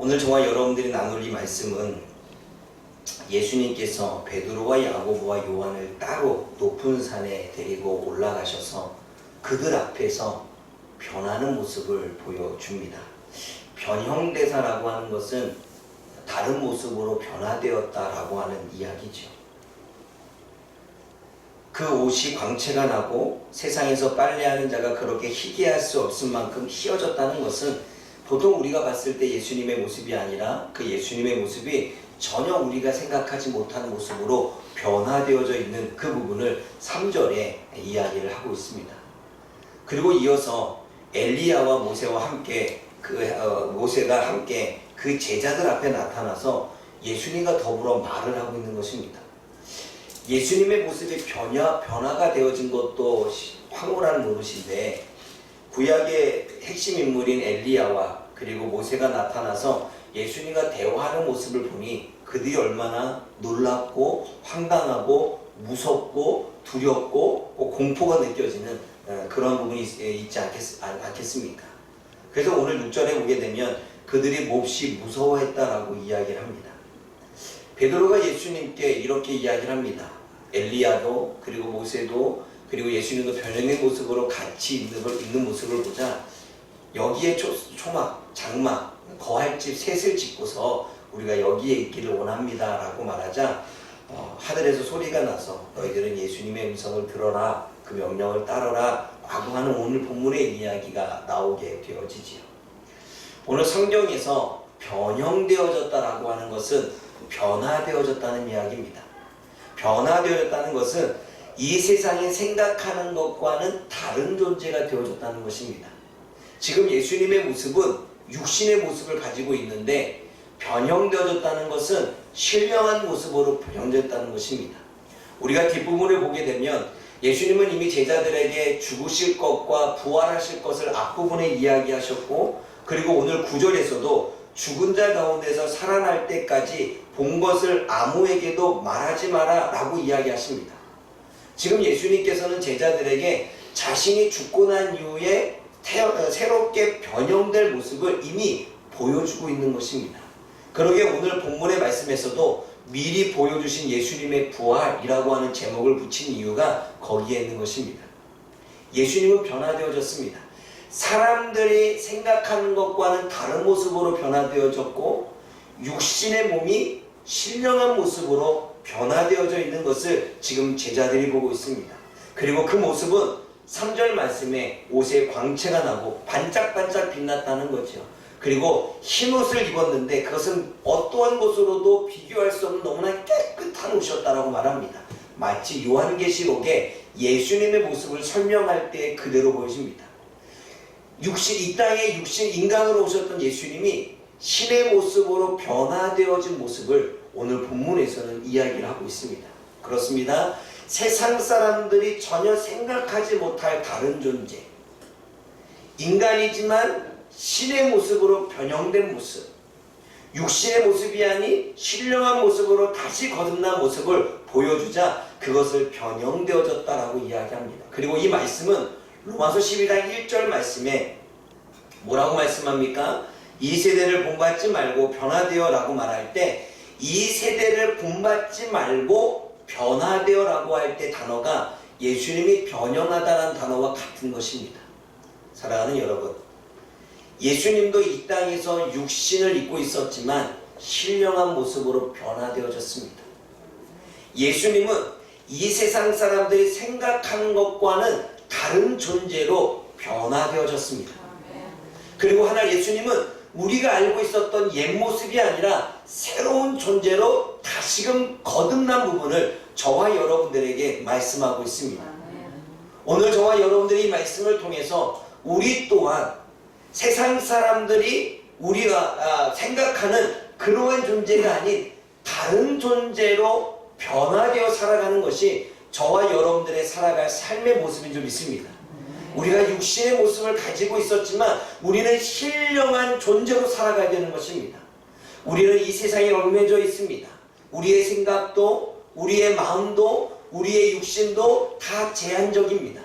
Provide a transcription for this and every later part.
오늘 저와 여러분들이 나눌 이 말씀은 예수님께서 베드로와 야고보와 요한을 따로 높은 산에 데리고 올라가셔서 그들 앞에서 변하는 모습을 보여줍니다. 변형대사라고 하는 것은 다른 모습으로 변화되었다라고 하는 이야기죠. 그 옷이 광채가 나고 세상에서 빨래하는 자가 그렇게 희게할 수 없을 만큼 희어졌다는 것은 보통 우리가 봤을 때 예수님의 모습이 아니라 그 예수님의 모습이 전혀 우리가 생각하지 못한 모습으로 변화되어져 있는 그 부분을 3절에 이야기를 하고 있습니다. 그리고 이어서 엘리야와 모세와 함께 모세가 함께 그 제자들 앞에 나타나서 예수님과 더불어 말을 하고 있는 것입니다. 예수님의 모습이 변화가 되어진 것도 황홀한 노릇인데 구약의 핵심 인물인 엘리야와 그리고 모세가 나타나서 예수님과 대화하는 모습을 보니 그들이 얼마나 놀랍고 황당하고 무섭고 두렵고 공포가 느껴지는 그런 부분이 있지 않겠습니까? 그래서 오늘 6절에 보게 되면 그들이 몹시 무서워했다라고 이야기를 합니다. 베드로가 예수님께 이렇게 이야기를 합니다. 엘리야도 그리고 모세도 그리고 예수님도 변형된 모습으로 같이 있는 모습을 보자 여기에 초막, 장막, 거할 집 셋을 짓고서 우리가 여기에 있기를 원합니다 라고 말하자 하늘에서 소리가 나서 너희들은 예수님의 음성을 들어라, 그 명령을 따르라 라고 하는 오늘 본문의 이야기가 나오게 되어지지요. 오늘 성경에서 변형되어졌다라고 하는 것은 변화되어졌다는 이야기입니다. 변화되어졌다는 것은 이 세상에 생각하는 것과는 다른 존재가 되어졌다는 것입니다. 지금 예수님의 모습은 육신의 모습을 가지고 있는데 변형되어졌다는 것은 신령한 모습으로 변형되었다는 것입니다. 우리가 뒷부분을 보게 되면 예수님은 이미 제자들에게 죽으실 것과 부활하실 것을 앞부분에 이야기하셨고 그리고 오늘 9절에서도 죽은 자 가운데서 살아날 때까지 본 것을 아무에게도 말하지 마라 라고 이야기하십니다. 지금 예수님께서는 제자들에게 자신이 죽고 난 이후에 새롭게 변형될 모습을 이미 보여주고 있는 것입니다. 그러게 오늘 본문의 말씀에서도 미리 보여주신 예수님의 부활이라고 하는 제목을 붙인 이유가 거기에 있는 것입니다. 예수님은 변화되어졌습니다. 사람들이 생각하는 것과는 다른 모습으로 변화되어졌고 육신의 몸이 신령한 모습으로 변화되어져 있는 것을 지금 제자들이 보고 있습니다. 그리고 그 모습은 3절 말씀에 옷에 광채가 나고 반짝반짝 빛났다는 거죠. 그리고 흰 옷을 입었는데 그것은 어떠한 것으로도 비교할 수 없는 너무나 깨끗한 옷이었다라고 말합니다. 마치 요한계시록에 예수님의 모습을 설명할 때 그대로 보여집니다. 이 땅에 인간으로 오셨던 예수님이 신의 모습으로 변화되어진 모습을 오늘 본문에서는 이야기를 하고 있습니다. 그렇습니다. 세상 사람들이 전혀 생각하지 못할 다른 존재, 인간이지만 신의 모습으로 변형된 모습, 육신의 모습이 아닌 신령한 모습으로 다시 거듭난 모습을 보여주자 그것을 변형되어졌다라고 이야기합니다. 그리고 이 말씀은 로마서 12장 1절 말씀에 뭐라고 말씀합니까? 이 세대를 본받지 말고 변화되어 라고 말할 때 이 세대를 본받지 말고 변화되어 라고 할 때 단어가 예수님이 변형하다라는 단어와 같은 것입니다. 사랑하는 여러분, 예수님도 이 땅에서 육신을 입고 있었지만 신령한 모습으로 변화되어졌습니다. 예수님은 이 세상 사람들이 생각하는 것과는 다른 존재로 변화되어졌습니다. 그리고 하나 예수님은 우리가 알고 있었던 옛 모습이 아니라 새로운 존재로 다시금 거듭난 부분을 저와 여러분들에게 말씀하고 있습니다. 오늘 저와 여러분들이 이 말씀을 통해서 우리 또한 세상 사람들이 우리가 생각하는 그러한 존재가 아닌 다른 존재로 변화되어 살아가는 것이 저와 여러분들의 살아갈 삶의 모습인 줄 믿습니다. 우리가 육신의 모습을 가지고 있었지만 우리는 신령한 존재로 살아가야 되는 것입니다. 우리는 이 세상에 얽매여 있습니다. 우리의 생각도 우리의 마음도 우리의 육신도 다 제한적입니다.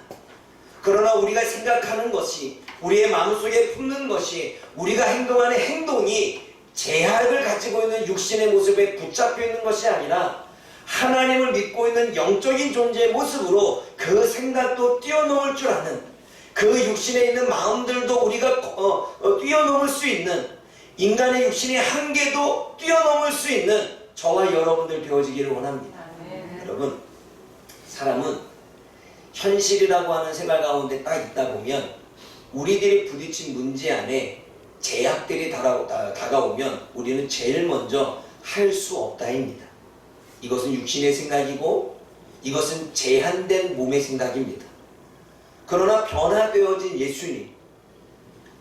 그러나 우리가 생각하는 것이 우리의 마음속에 품는 것이 우리가 행동하는 행동이 제약을 가지고 있는 육신의 모습에 붙잡혀 있는 것이 아니라 하나님을 믿고 있는 영적인 존재의 모습으로 그 생각도 뛰어넘을 줄 아는, 그 육신에 있는 마음들도 우리가 뛰어넘을 수 있는, 인간의 육신의 한계도 뛰어넘을 수 있는 저와 여러분들 되어지기를 원합니다. 여러분, 사람은 현실이라고 하는 생활 가운데 딱 있다 보면 우리들이 부딪힌 문제 안에 제약들이 다가오면 우리는 제일 먼저 할 수 없다입니다. 이것은 육신의 생각이고 이것은 제한된 몸의 생각입니다. 그러나 변화되어진 예수님,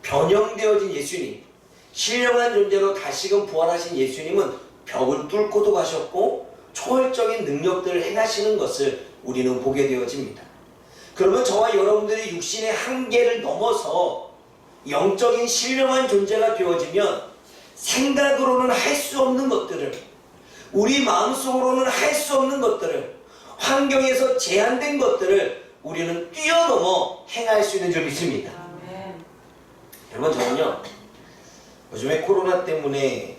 변형되어진 예수님, 신령한 존재로 다시금 부활하신 예수님은 벽을 뚫고도 가셨고 초월적인 능력들을 행하시는 것을 우리는 보게 되어집니다. 그러면 저와 여러분들이 육신의 한계를 넘어서 영적인 신령한 존재가 되어지면 생각으로는 할 수 없는 것들을, 우리 마음속으로는 할 수 없는 것들을, 환경에서 제한된 것들을 우리는 뛰어넘어 행할 수 있는 줄 믿습니다. 여러분, 저는요 요즘에 코로나 때문에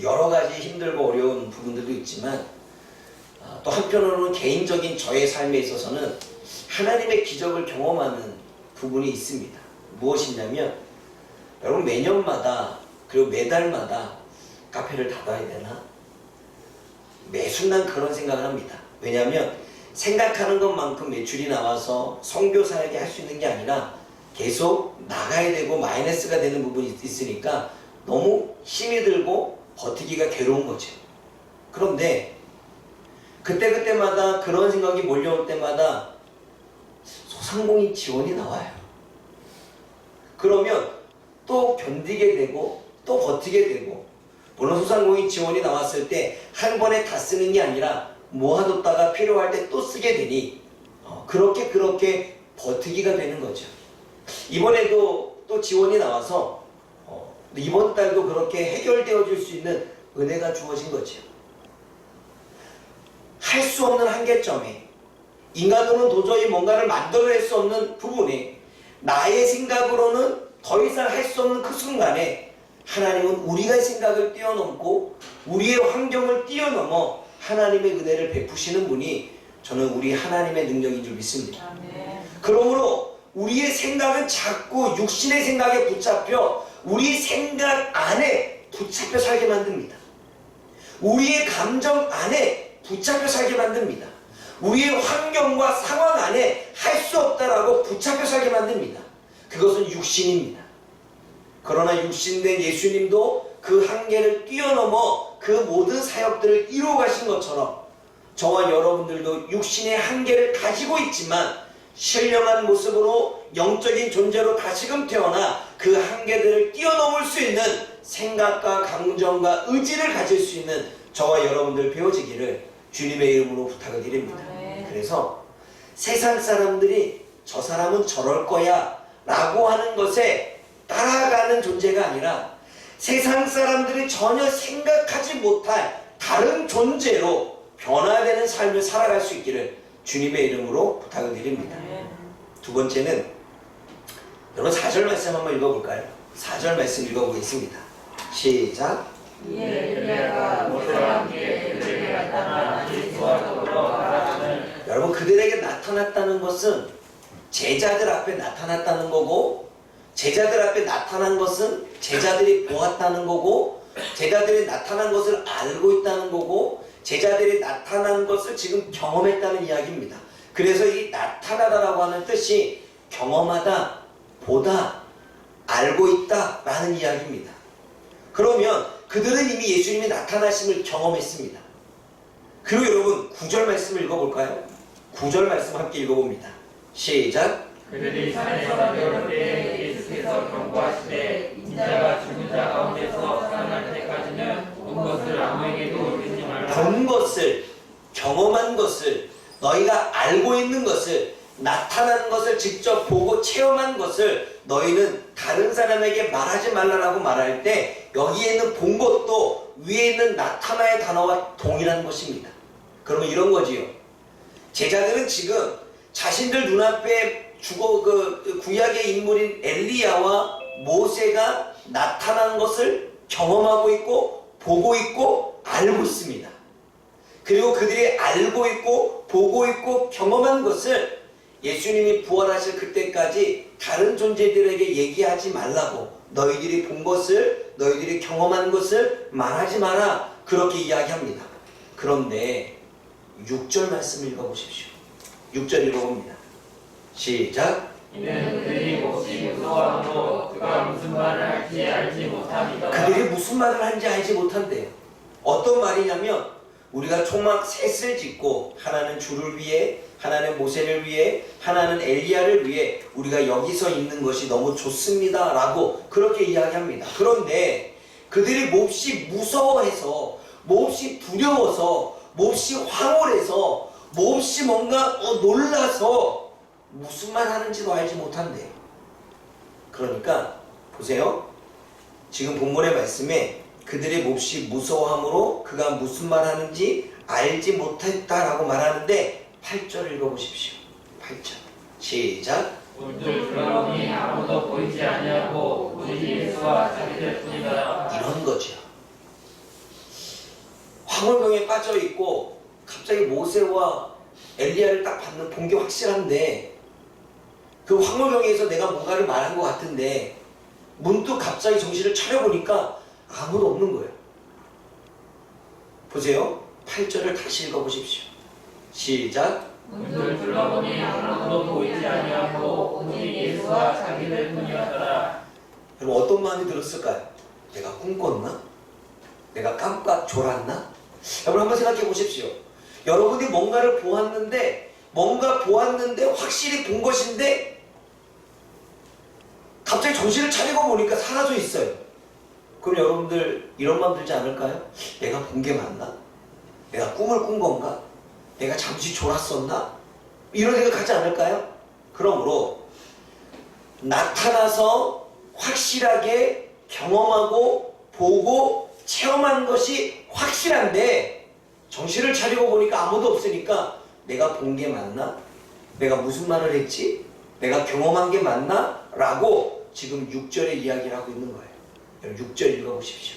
여러 가지 힘들고 어려운 부분들도 있지만 또 한편으로는 개인적인 저의 삶에 있어서는 하나님의 기적을 경험하는 부분이 있습니다. 무엇이냐면, 여러분, 매년마다 그리고 매달마다 카페를 닫아야 되나? 매 순간 그런 생각을 합니다. 왜냐하면 생각하는 것만큼 매출이 나와서 선교사에게 할 수 있는 게 아니라 계속 나가야 되고 마이너스가 되는 부분이 있으니까 너무 힘이 들고 버티기가 괴로운 거죠. 그런데 그때마다 그런 생각이 몰려올 때마다 소상공인 지원이 나와요. 그러면 또 견디게 되고 또 버티게 되고, 물론 소상공인 지원이 나왔을 때 한 번에 다 쓰는 게 아니라 모아뒀다가 필요할 때 또 쓰게 되니 그렇게 버티기가 되는 거죠. 이번에도 또 지원이 나와서 이번 달도 그렇게 해결되어 줄 수 있는 은혜가 주어진 거죠. 할 수 없는 한계점에, 인간으로는 도저히 뭔가를 만들어낼 수 없는 부분에, 나의 생각으로는 더 이상 할 수 없는 그 순간에 하나님은 우리가 생각을 뛰어넘고 우리의 환경을 뛰어넘어 하나님의 은혜를 베푸시는 분이 저는 우리 하나님의 능력인 줄 믿습니다. 그러므로 우리의 생각은 자꾸 육신의 생각에 붙잡혀 우리 생각 안에 붙잡혀 살게 만듭니다. 우리의 감정 안에 붙잡혀 살게 만듭니다. 우리의 환경과 상황 안에 할 수 없다라고 붙잡혀 살게 만듭니다. 그것은 육신입니다. 그러나 육신된 예수님도 그 한계를 뛰어넘어 그 모든 사역들을 이루어 가신 것처럼 저와 여러분들도 육신의 한계를 가지고 있지만 신령한 모습으로 영적인 존재로 다시금 태어나 그 한계들을 뛰어넘을 수 있는 생각과 감정과 의지를 가질 수 있는 저와 여러분들 되어지기를 주님의 이름으로 부탁을 드립니다. 그래서 세상 사람들이 저 사람은 저럴 거야 라고 하는 것에 따라가는 존재가 아니라 세상 사람들이 전혀 생각하지 못할 다른 존재로 변화되는 삶을 살아갈 수 있기를 주님의 이름으로 부탁을 드립니다. 두 번째는 여러분 4절 말씀 한번 읽어볼까요? 4절 말씀 읽어보겠습니다. 시작. 여러분, 그들에게 나타났다는 것은 제자들 앞에 나타났다는 거고, 제자들 앞에 나타난 것은 제자들이 보았다는 거고, 제자들이 나타난 것을 알고 있다는 거고, 제자들이 나타난 것을 지금 경험했다는 이야기입니다. 그래서 이 나타나다라고 하는 뜻이 경험하다, 보다, 알고 있다 라는 이야기입니다. 그러면 그들은 이미 예수님이 나타나심을 경험했습니다. 그리고 여러분 9절 말씀을 읽어볼까요? 9절 말씀 함께 읽어봅니다. 시작. 그들이 산에서 내려올 때 예수께서 경고하시되 인자가 죽은 자 가운데서 살아날 때까지는 본 것을 아무에게도 듣지 말라. 본 것을, 경험한 것을, 너희가 알고 있는 것을, 나타난 것을 직접 보고 체험한 것을 너희는 다른 사람에게 말하지 말라라고 말할 때 여기에 있는 본 것도 위에 있는 나타나의 단어와 동일한 것입니다. 그러면 이런 거지요. 제자들은 지금 자신들 눈앞에 구약의 인물인 엘리야와 모세가 나타난 것을 경험하고 있고 보고 있고 알고 있습니다. 그리고 그들이 알고 있고 보고 있고 경험한 것을 예수님이 부활하실 그때까지 다른 존재들에게 얘기하지 말라고, 너희들이 본 것을, 너희들이 경험한 것을 말하지 마라, 그렇게 이야기합니다. 그런데 6절 말씀 읽어보십시오. 6절 읽어봅니다. 시작. 이는 그들이 몹시 무서워함으로 그가 무슨 말을 할지 알지 못함이다. 그들이 무슨 말을 하는지 알지 못한대요. 어떤 말이냐면, 우리가 초막 셋을 짓고 하나는 주를 위해, 하나는 모세를 위해, 하나는 엘리야를 위해 우리가 여기서 있는 것이 너무 좋습니다 라고 그렇게 이야기합니다. 그런데 그들이 몹시 무서워해서, 몹시 두려워서, 몹시 황홀해서, 몹시 뭔가 놀라서 무슨 말 하는지도 알지 못한대요. 그러니까 보세요. 지금 본문의 말씀에 그들이 몹시 무서워함으로 그가 무슨 말 하는지 알지 못했다라고 말하는데 8절 읽어보십시오. 8절 시작. 문들 들어보니 아무도 보이지 아니하고 오직 예수와 자기들 뿐이다. 이런 거죠. 황홀병에 빠져있고 갑자기 모세와 엘리야를 딱 본 게 확실한데, 그 황홀병에서 내가 뭔가를 말한 것 같은데 문득 갑자기 정신을 차려보니까 아무도 없는 거예요. 보세요. 8절을 다시 읽어보십시오. 시작. 문들 둘러보니 아무도 보이지 아니하고 오직 예수와 자기들 뿐이었더라. 여러분 어떤 마음이 들었을까요? 내가 꿈꿨나? 내가 깜빡 졸았나? 여러분 한번 생각해 보십시오. 여러분이 뭔가를 보았는데 확실히 본 것인데 갑자기 정신을 차리고 보니까 사라져 있어요. 그럼 여러분들 이런 마음 들지 않을까요? 내가 본 게 맞나? 내가 꿈을 꾼 건가? 내가 잠시 졸았었나? 이런 생각하지 않을까요? 그러므로 나타나서 확실하게 경험하고 보고 체험한 것이 확실한데 정신을 차리고 보니까 아무도 없으니까 내가 본 게 맞나? 내가 무슨 말을 했지? 내가 경험한 게 맞나? 라고 지금 6절에 이야기를 하고 있는 거예요. 6절 읽어보십시오.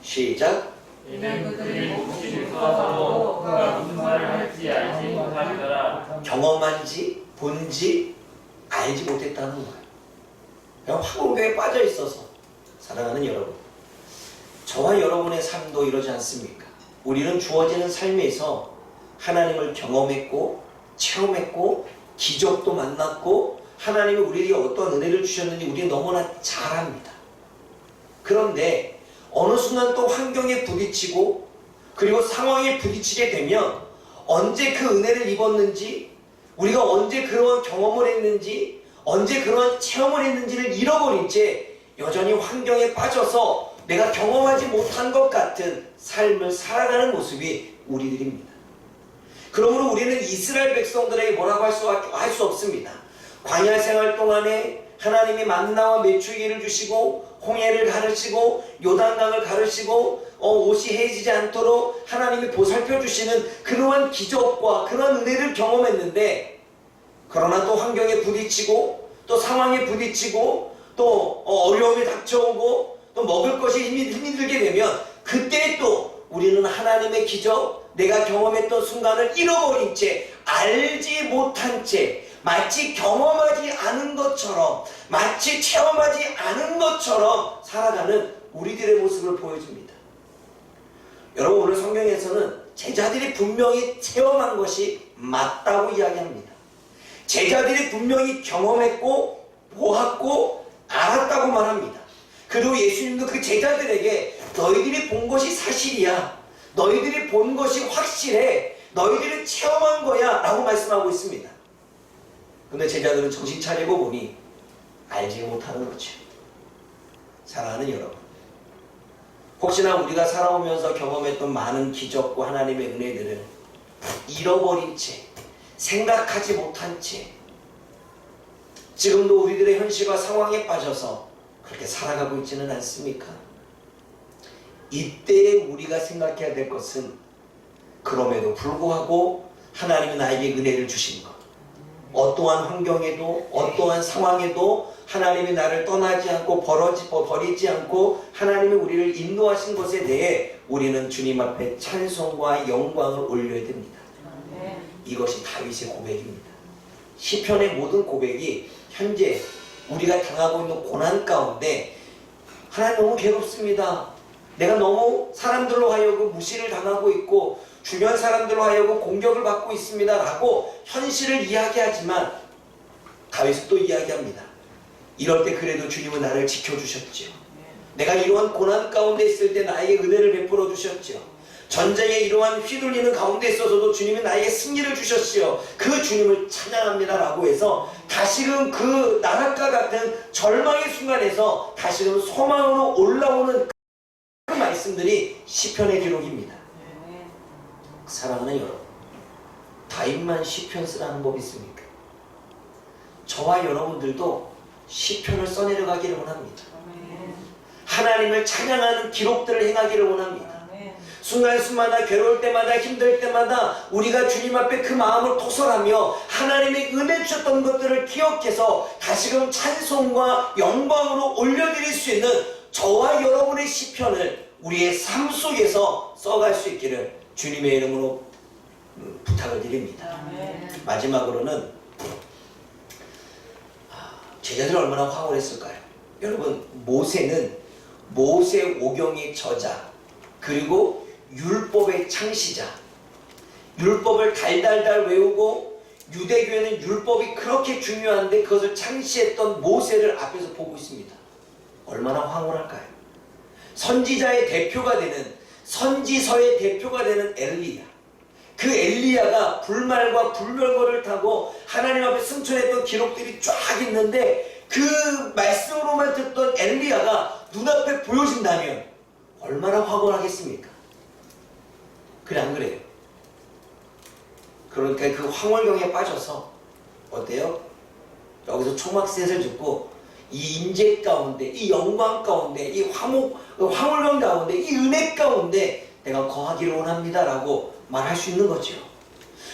시작. 이는 그들이 몹시 무서워하고 그가 무슨 말을 할지 알지 못함이더라. 경험한지 본지 알지 못했다는 거예요. 그냥 황홀병에 빠져 있어서. 사랑하는 여러분, 저와 여러분의 삶도 이러지 않습니까? 우리는 주어지는 삶에서 하나님을 경험했고 체험했고 기적도 만났고 하나님이 우리에게 어떤 은혜를 주셨는지 우리는 너무나 잘 압니다. 그런데 어느 순간 또 환경에 부딪히고 그리고 상황에 부딪히게 되면 언제 그 은혜를 입었는지, 우리가 언제 그런 경험을 했는지, 언제 그런 체험을 했는지를 잃어버린 채 여전히 환경에 빠져서 내가 경험하지 못한 것 같은 삶을 살아가는 모습이 우리들입니다. 그러므로 우리는 이스라엘 백성들에게 뭐라고 할 수 없습니다. 광야 생활 동안에 하나님이 만나와 메추기를 주시고 홍해를 가르치고 요단강을 가르치고 옷이 해지지 않도록 하나님이 보살펴 주시는 그러한 기적과 그런 은혜를 경험했는데, 그러나 또 환경에 부딪히고 또 상황에 부딪히고 또 어려움이 닥쳐오고 또 먹을 것이 힘이 들게 되면 그때 또 우리는 하나님의 기적, 내가 경험했던 순간을 잃어버린 채, 알지 못한 채, 마치 경험하지 않은 것처럼, 마치 체험하지 않은 것처럼 살아가는 우리들의 모습을 보여줍니다. 여러분, 오늘 성경에서는 제자들이 분명히 체험한 것이 맞다고 이야기합니다. 제자들이 분명히 경험했고 보았고 알았다고 말합니다. 그리고 예수님도 그 제자들에게 너희들이 본 것이 사실이야, 너희들이 본 것이 확실해, 너희들이 체험한 거야 라고 말씀하고 있습니다. 근데 제자들은 정신 차리고 보니 알지 못하는 거죠. 사랑하는 여러분, 혹시나 우리가 살아오면서 경험했던 많은 기적과 하나님의 은혜들을 잃어버린 채, 생각하지 못한 채 지금도 우리들의 현실과 상황에 빠져서 그렇게 살아가고 있지는 않습니까? 이때에 우리가 생각해야 될 것은 그럼에도 불구하고 하나님은 나에게 은혜를 주신 것, 어떠한 환경에도 어떠한 상황에도 하나님이 나를 떠나지 않고 버리지 않고 하나님이 우리를 인도하신 것에 대해 우리는 주님 앞에 찬송과 영광을 올려야 됩니다. 이것이 다윗의 고백입니다. 시편의 모든 고백이 현재 우리가 당하고 있는 고난 가운데 하나님 너무 괴롭습니다. 내가 너무 사람들로 하여금 무시를 당하고 있고 주변 사람들로 하여금 공격을 받고 있습니다 라고 현실을 이야기하지만 다윗은 또 이야기합니다. 이럴 때 그래도 주님은 나를 지켜주셨죠. 내가 이러한 고난 가운데 있을 때 나에게 은혜를 베풀어 주셨죠. 전쟁에 이러한 휘둘리는 가운데 있어서도 주님이 나에게 승리를 주셨지요. 그 주님을 찬양합니다 라고 해서 다시금 그 나락과 같은 절망의 순간에서 다시금 소망으로 올라오는 그 말씀들이 시편의 기록입니다. 사랑하는 여러분, 다윗만 시편 쓰라는 법이 있습니까? 저와 여러분들도 시편을 써내려가기를 원합니다. 하나님을 찬양하는 기록들을 행하기를 원합니다. 순간순간마다 괴로울 때마다 힘들 때마다 우리가 주님 앞에 그 마음을 토설하며 하나님의 은혜 주셨던 것들을 기억해서 다시금 찬송과 영광으로 올려드릴 수 있는 저와 여러분의 시편을 우리의 삶 속에서 써갈 수 있기를 주님의 이름으로 부탁을 드립니다. 마지막으로는 제자들이 얼마나 황홀했을까요? 여러분, 모세는 모세오경의 저자 그리고 율법의 창시자, 율법을 달달달 외우고 유대교회는 율법이 그렇게 중요한데 그것을 창시했던 모세를 앞에서 보고 있습니다. 얼마나 황홀할까요? 선지자의 대표가 되는, 선지서의 대표가 되는 엘리야, 그 엘리야가 불말과 불멸거를 타고 하나님 앞에 승천했던 기록들이 쫙 있는데 그 말씀으로만 듣던 엘리야가 눈앞에 보여진다면 얼마나 황홀하겠습니까? 그래 안 그래요? 그러니까 그 황홀경에 빠져서 어때요? 여기서 초막셋을 듣고 이 인재 가운데, 이 영광 가운데, 이 황홀경 가운데, 이 은혜 가운데 내가 거하기를 원합니다 라고 말할 수 있는 거죠.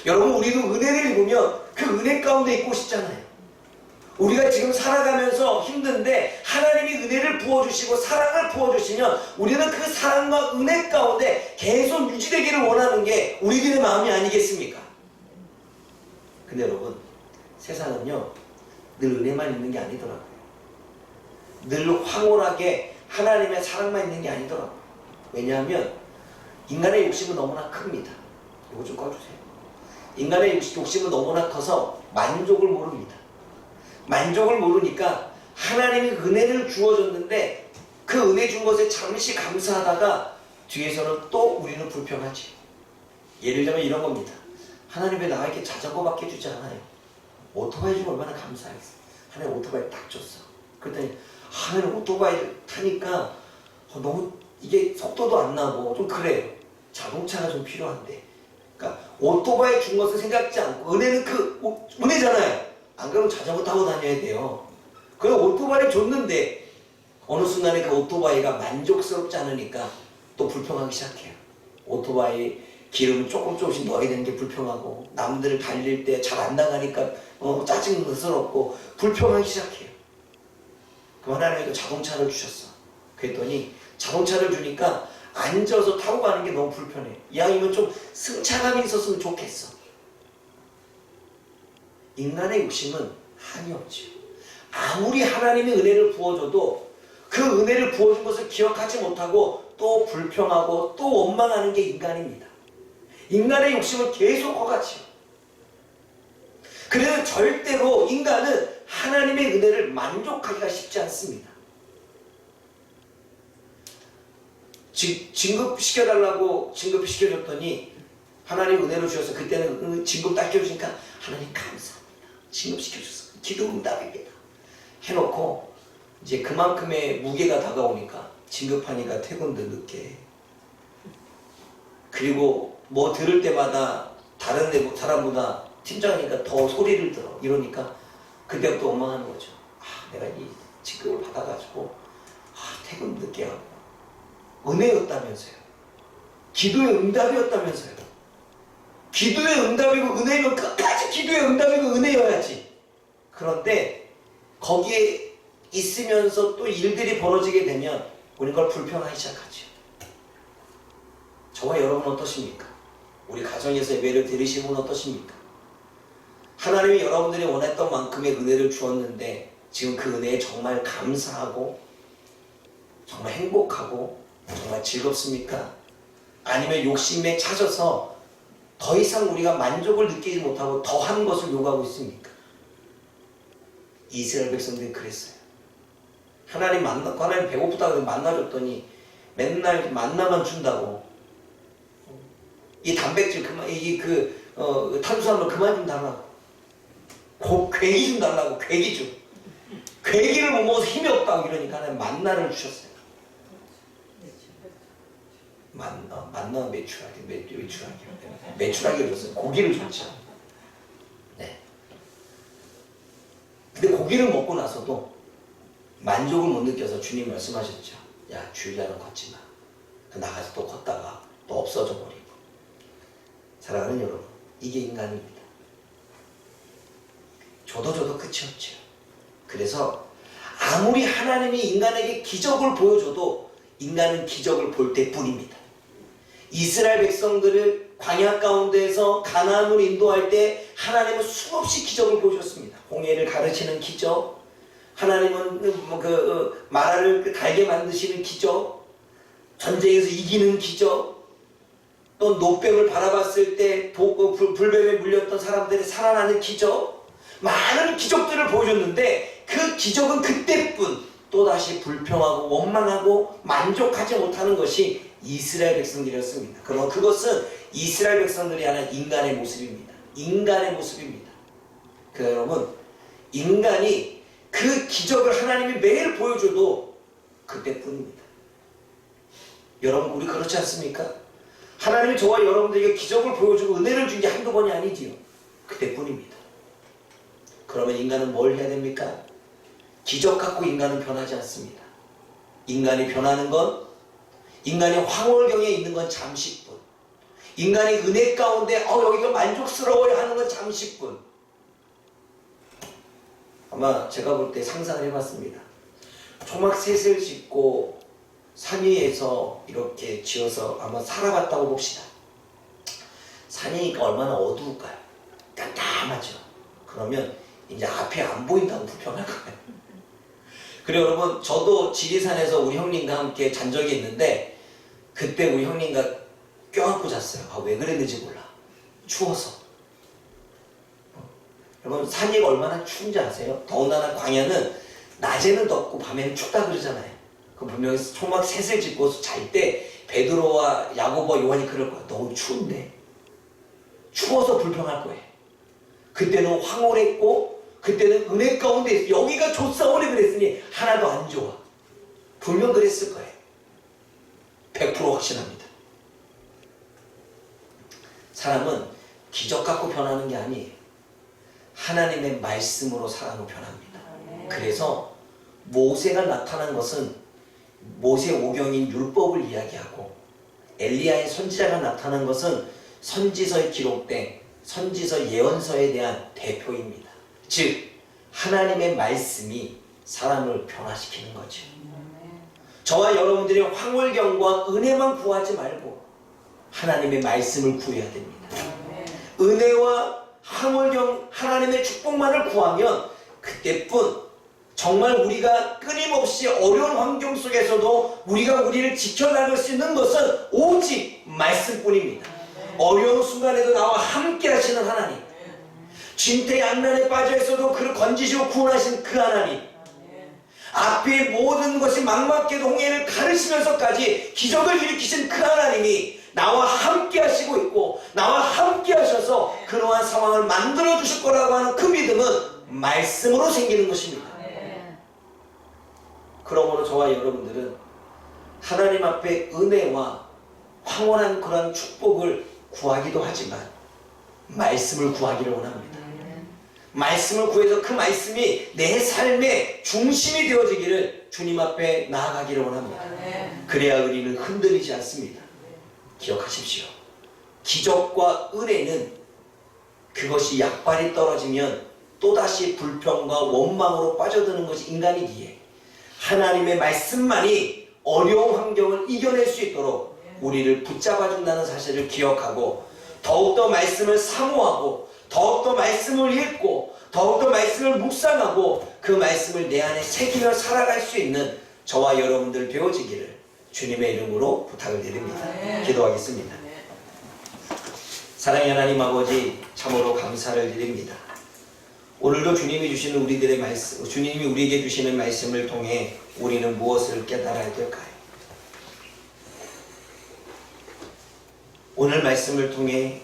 여러분, 우리도 은혜를 입으면 그 은혜 가운데 있고 싶잖아요. 우리가 지금 살아가면서 힘든데 하나님이 은혜를 부어주시고 사랑을 부어주시면 우리는 그 사랑과 은혜 가운데 계속 유지되기를 원하는 게 우리들의 마음이 아니겠습니까? 근데 여러분, 세상은요 늘 은혜만 있는 게 아니더라고요. 늘 황홀하게 하나님의 사랑만 있는 게 아니더라고요. 왜냐하면 인간의 욕심은 너무나 큽니다. 이거 좀 꺼주세요. 인간의 욕심은 너무나 커서 만족을 모릅니다. 만족을 모르니까 하나님이 은혜를 주어줬는데 그 은혜 준 것에 잠시 감사하다가 뒤에서는 또 우리는 불평하지. 예를 들면 이런 겁니다. 하나님 왜 나에게 자전거밖에 주지 않아요? 오토바이 주면 얼마나 감사하겠어. 하나님 오토바이 딱 줬어. 그랬더니 하나님 오토바이를 타니까 너무 이게 속도도 안 나고 좀 그래요. 자동차가 좀 필요한데. 그러니까 오토바이 준 것을 생각지 않고 은혜는 그 은혜잖아요. 안 그러면 자전거 타고 다녀야 돼요. 그래서 오토바이 줬는데 어느 순간에 그 오토바이가 만족스럽지 않으니까 또 불평하기 시작해요. 오토바이 기름 조금씩 넣어야 되는 게 불평하고 남들 달릴 때 잘 안 나가니까 짜증스럽고 불평하기 시작해요. 그럼 하나님이 또 자동차를 주셨어. 그랬더니 자동차를 주니까 앉아서 타고 가는 게 너무 불편해. 이왕이면 좀 승차감이 있었으면 좋겠어. 인간의 욕심은 한이 없죠. 아무리 하나님이 은혜를 부어줘도 그 은혜를 부어준 것을 기억하지 못하고 또 불평하고 또 원망하는 게 인간입니다. 인간의 욕심은 계속 커가지요. 그래서 절대로 인간은 하나님의 은혜를 만족하기가 쉽지 않습니다. 진급시켜달라고 진급시켜줬더니 하나님 은혜로 주셔서 그때는 진급 딱 해주니까 하나님 감사합니다. 진급시켜줘서 기도 응답입니다. 해놓고 이제 그만큼의 무게가 다가오니까 진급하니까 퇴근도 늦게, 그리고 뭐 들을 때마다 다른 사람보다 팀장이니까 더 소리를 들어. 이러니까 그때부터 원망하는 거죠. 내가 이 직급을 받아가지고 퇴근 늦게 하고 은혜였다면서요. 기도의 응답이었다면서요. 기도의 응답이고 은혜면 끝까지 기도의 응답이고 은혜여야지. 그런데 거기에 있으면서 또 일들이 벌어지게 되면 우리 그걸 불평하기 시작하죠. 저와 여러분 어떠십니까? 우리 가정에서 예배를 드리신 분 어떠십니까? 하나님이 여러분들이 원했던 만큼의 은혜를 주었는데 지금 그 은혜에 정말 감사하고 정말 행복하고 정말 즐겁습니까? 아니면 욕심에 차져서 더 이상 우리가 만족을 느끼지 못하고 더한 것을 요구하고 있습니까? 이스라엘 백성들이 그랬어요. 하나님 배고프다고 만나줬더니 맨날 만나만 준다고. 이 단백질 그만, 탄수화물 그만 좀 달라고. 괴기 좀 달라고, 괴기 좀. 괴기를 못 먹어서 힘이 없다고 이러니까 하나님 만나를 주셨어요. 만나 매출하기를 줬어요. 고기를 줬죠. 네. 근데 고기를 먹고 나서도 만족을 못 느껴서 주님 말씀하셨죠. 야, 주일날은 걷지 마. 나가서 또 걷다가 또 없어져 버리고. 사랑하는 여러분, 이게 인간입니다. 저도 끝이 없죠. 그래서 아무리 하나님이 인간에게 기적을 보여줘도 인간은 기적을 볼 때뿐입니다. 이스라엘 백성들을 광야 가운데에서 가나안으로 인도할 때 하나님은 수없이 기적을 보여줬습니다. 홍해를 가르치는 기적, 하나님은 마라를 달게 만드시는 기적, 전쟁에서 이기는 기적, 또 노뱀을 바라봤을 때 불뱀에 물렸던 사람들이 살아나는 기적, 많은 기적들을 보여줬는데 그 기적은 그때뿐. 또다시 불평하고 원망하고 만족하지 못하는 것이 이스라엘 백성들이었습니다. 그럼 그것은 이스라엘 백성들이 하는 인간의 모습입니다. 인간의 모습입니다. 여러분, 인간이 그 기적을 하나님이 매일 보여줘도 그때뿐입니다. 여러분, 우리 그렇지 않습니까? 하나님이 저와 여러분들에게 기적을 보여주고 은혜를 준 게 한두 번이 아니지요. 그때뿐입니다. 그러면 인간은 뭘 해야 됩니까? 기적 갖고 인간은 변하지 않습니다. 인간이 변하는 건, 인간이 황홀경에 있는 건 잠시뿐. 인간이 은혜 가운데 여기가 만족스러워야 하는 건 잠시뿐. 아마 제가 볼 때 상상을 해봤습니다. 초막 셋을 짓고 산 위에서 이렇게 지어서 아마 살아봤다고 봅시다. 산이니까 얼마나 어두울까요? 깜깜하죠. 그러면 이제 앞이 안 보인다고 불평할 거예요. 그리고 여러분, 저도 지리산에서 우리 형님과 함께 잔 적이 있는데 그때 우리 형님과 껴안고 잤어요. 왜 그랬는지 몰라. 추워서. 여러분, 산이 얼마나 추운지 아세요? 더군다나 광야는 낮에는 덥고 밤에는 춥다 그러잖아요. 그 분명히 초막 셋을 짓고 잘 때 베드로와 야고보와 요한이 그럴 거야. 너무 추운데. 추워서 불평할 거예요. 그때는 황홀했고 그때는 은혜 가운데 있어. 여기가 좋사오네 그랬으니 하나도 안 좋아. 분명 그랬을 거예요. 100% 확신합니다. 사람은 기적 갖고 변하는 게 아니에요. 하나님의 말씀으로 사람은 변합니다. 그래서 모세가 나타난 것은 모세 오경인 율법을 이야기하고, 엘리야의 선지자가 나타난 것은 선지서에 기록된 선지서 예언서에 대한 대표입니다. 즉 하나님의 말씀이 사람을 변화시키는 거죠. 저와 여러분들이 황홀경과 은혜만 구하지 말고 하나님의 말씀을 구해야 됩니다. 은혜와 황홀경, 하나님의 축복만을 구하면 그때뿐 정말 우리가 끊임없이 어려운 환경 속에서도 우리가 우리를 지켜나갈 수 있는 것은 오직 말씀뿐입니다. 어려운 순간에도 나와 함께 하시는 하나님, 진퇴양난에 빠져 있어도 그를 건지시고 구원하신 그 하나님, 앞에 모든 것이 막막해도 홍해를 가르치면서까지 기적을 일으키신 그 하나님이 나와 함께 하시고 있고 나와 함께 하셔서 그러한 상황을 만들어 주실 거라고 하는 그 믿음은 말씀으로 생기는 것입니다. 그러므로 저와 여러분들은 하나님 앞에 은혜와 황홀한 그런 축복을 구하기도 하지만 말씀을 구하기를 원합니다. 말씀을 구해서 그 말씀이 내 삶의 중심이 되어지기를 주님 앞에 나아가기를 원합니다. 그래야 우리는 흔들리지 않습니다. 기억하십시오. 기적과 은혜는 그것이 약발이 떨어지면 또다시 불평과 원망으로 빠져드는 것이 인간이기에 하나님의 말씀만이 어려운 환경을 이겨낼 수 있도록 우리를 붙잡아준다는 사실을 기억하고 더욱더 말씀을 사모하고 더욱더 말씀을 읽고 더욱더 말씀을 묵상하고 그 말씀을 내 안에 새기며 살아갈 수 있는 저와 여러분들 되어지기를 주님의 이름으로 부탁을 드립니다. 기도하겠습니다. 사랑의 하나님 아버지, 참으로 감사를 드립니다. 오늘도 주님이 주시는 우리들의 말씀, 주님이 우리에게 주시는 말씀을 통해 우리는 무엇을 깨달아야 될까요? 오늘 말씀을 통해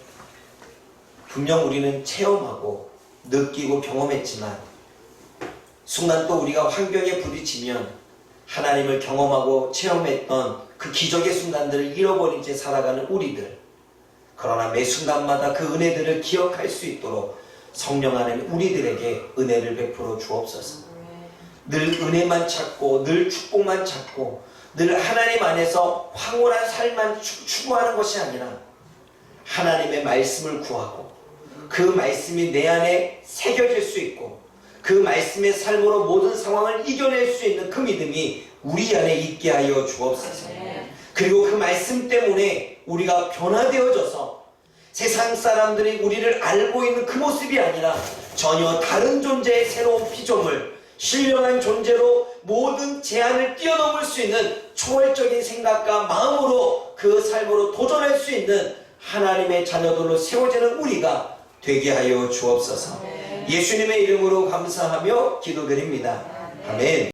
분명 우리는 체험하고 느끼고 경험했지만 순간 또 우리가 환경에 부딪히면 하나님을 경험하고 체험했던 그 기적의 순간들을 잃어버린 채 살아가는 우리들, 그러나 매 순간마다 그 은혜들을 기억할 수 있도록 성령 하나님 우리들에게 은혜를 베풀어 주옵소서. 늘 은혜만 찾고 늘 축복만 찾고 늘 하나님 안에서 황홀한 삶만 추구하는 것이 아니라 하나님의 말씀을 구하고 그 말씀이 내 안에 새겨질 수 있고 그 말씀의 삶으로 모든 상황을 이겨낼 수 있는 그 믿음이 우리 안에 있게 하여 주옵소서. 그리고 그 말씀 때문에 우리가 변화되어져서 세상 사람들이 우리를 알고 있는 그 모습이 아니라 전혀 다른 존재의 새로운 피조물, 신령한 존재로 모든 제한을 뛰어넘을 수 있는 초월적인 생각과 마음으로 그 삶으로 도전할 수 있는 하나님의 자녀들로 세워지는 우리가 되게 하여 주옵소서. 예수님의 이름으로 감사하며 기도드립니다. 아멘.